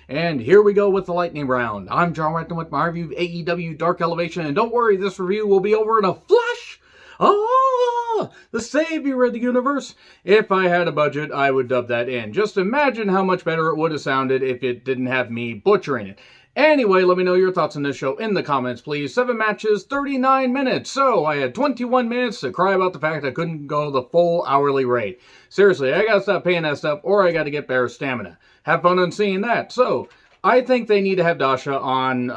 And here we go with the lightning round. I'm John Renton with my review of AEW Dark Elevation, and don't worry, this review will be over in a flash. The savior of the universe. If I had a budget, I would dub that in. Just imagine how much better it would have sounded if it didn't have me butchering it. Anyway, let me know your thoughts on this show in the comments, please. 7 matches, 39 minutes. So, I had 21 minutes to cry about the fact I couldn't go the full hourly rate. Seriously, I gotta stop paying that stuff, or I gotta get better stamina. Have fun on seeing that. So, I think they need to have Dasha on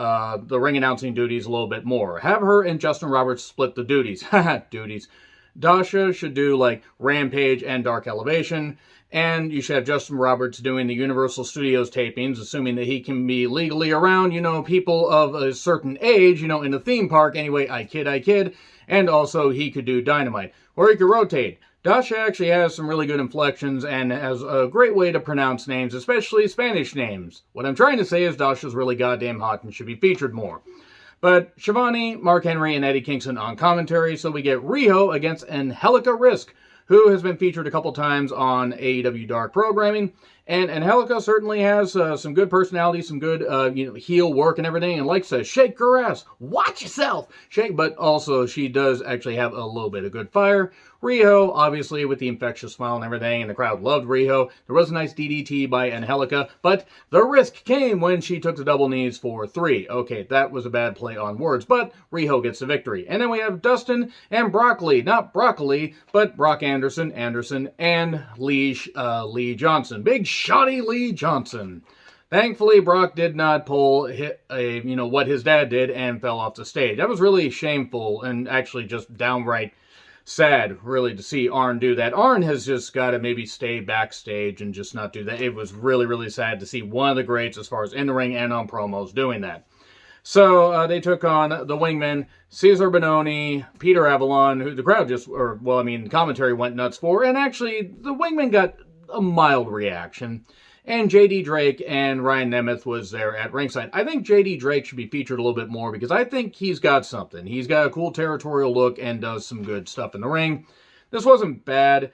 the ring announcing duties a little bit more. Have her and Justin Roberts split the duties. Haha, duties. Dasha should do, like, Rampage and Dark Elevation. And you should have Justin Roberts doing the Universal Studios tapings, assuming that he can be legally around, people of a certain age, in the theme park. Anyway, I kid. And also, he could do Dynamite. Or he could rotate. Dasha actually has some really good inflections and has a great way to pronounce names, especially Spanish names. What I'm trying to say is Dasha's really goddamn hot and should be featured more. But Shivani, Mark Henry, and Eddie Kingston on commentary, so we get Riho against Angelica Risk, who has been featured a couple times on AEW Dark programming. And Angelica certainly has some good personality, some good, heel work and everything, and likes to shake her ass. Watch yourself! But also, she does actually have a little bit of good fire. Riho, obviously, with the infectious smile and everything, and the crowd loved Riho. There was a nice DDT by Angelica, but the risk came when she took the double knees for 3. Okay, that was a bad play on words, but Riho gets the victory. And then we have Dustin and Broccoli. Not Broccoli, but Brock Anderson, and Lee Johnson. Big shoddy Lee Johnson. Thankfully, Brock did not pull what his dad did and fell off the stage. That was really shameful and actually just downright sad, really, to see Arn do that. Arn has just got to maybe stay backstage and just not do that. It was really, really sad to see one of the greats as far as in the ring and on promos doing that. So they took on the Wingman, Cesar Bononi, Peter Avalon, who the crowd commentary went nuts for, and actually the Wingman got a mild reaction. And J.D. Drake and Ryan Nemeth was there at ringside. I think J.D. Drake should be featured a little bit more because I think he's got something. He's got a cool territorial look and does some good stuff in the ring. This wasn't bad.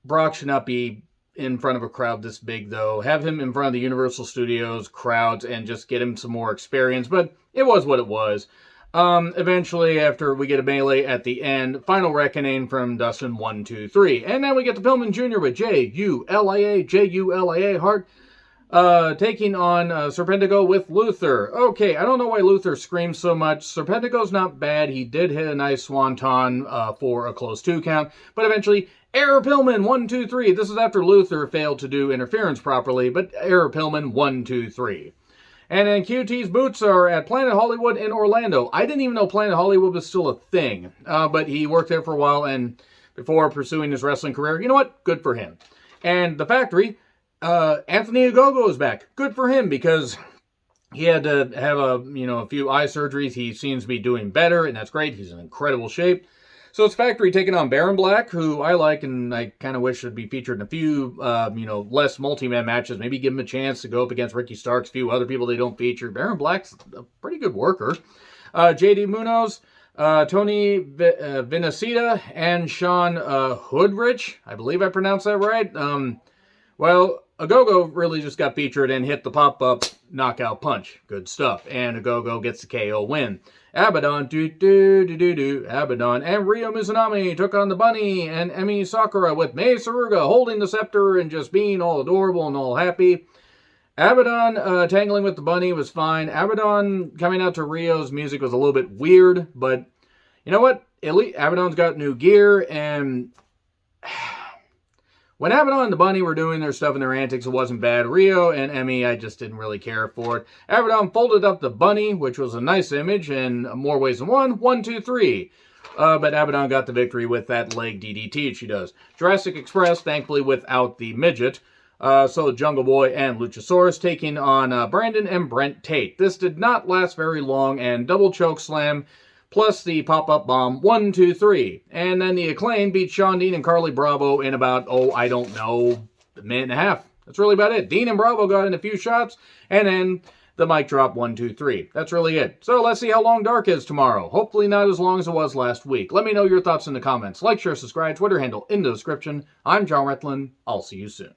Brock should not be in front of a crowd this big, though. Have him in front of the Universal Studios crowds and just get him some more experience. But it was what it was. Eventually, after we get a melee at the end, final reckoning from Dustin 1, 2, 3. And then we get the Pillman Jr. with Julia Hart, taking on Serpentico with Luther. Okay, I don't know why Luther screams so much. Serpentico's not bad. He did hit a nice swanton for a close 2 count. But eventually, error Pillman 1, 2, 3. This is after Luther failed to do interference properly, but error Pillman 1, 2, 3. And then QT's boots are at Planet Hollywood in Orlando. I didn't even know Planet Hollywood was still a thing. But he worked there for a while and before pursuing his wrestling career. You know what? Good for him. And the factory, Anthony Ogogo is back. Good for him because he had to have a few eye surgeries. He seems to be doing better, and that's great. He's in incredible shape. So it's Factory taking on Baron Black, who I like, and I kind of wish would be featured in a few, less multi-man matches. Maybe give him a chance to go up against Ricky Starks, a few other people they don't feature. Baron Black's a pretty good worker. JD Munoz, Tony Vinacita, and Sean Hoodrich. I believe I pronounced that right. Ogogo really just got featured and hit the pop-up knockout punch. Good stuff. And Ogogo gets the KO win. Abaddon, Abaddon, and Ryo Mizunami took on the Bunny and Emi Sakura with Mei Saruga holding the scepter and just being all adorable and all happy. Abaddon tangling with the Bunny was fine. Abaddon coming out to Ryo's music was a little bit weird, but you know what? At least Abaddon's got new gear, and when Abaddon and the Bunny were doing their stuff and their antics, it wasn't bad. Ryo and Emmy, I just didn't really care for it. Abaddon folded up the Bunny, which was a nice image in more ways than one. 1, 2, 3. But Abaddon got the victory with that leg DDT she does. Jurassic Express, thankfully without the midget. So Jungle Boy and Luchasaurus taking on Brandon and Brent Tate. This did not last very long, and double choke slam plus the pop-up bomb, 1, 2, 3. And then the Acclaim beat Shawn Dean and Carly Bravo in about, a minute and a half. That's really about it. Dean and Bravo got in a few shots, and then the mic drop, 1, 2, 3. That's really it. So let's see how long Dark is tomorrow. Hopefully not as long as it was last week. Let me know your thoughts in the comments. Like, share, subscribe, Twitter handle in the description. I'm John Retlin. I'll see you soon.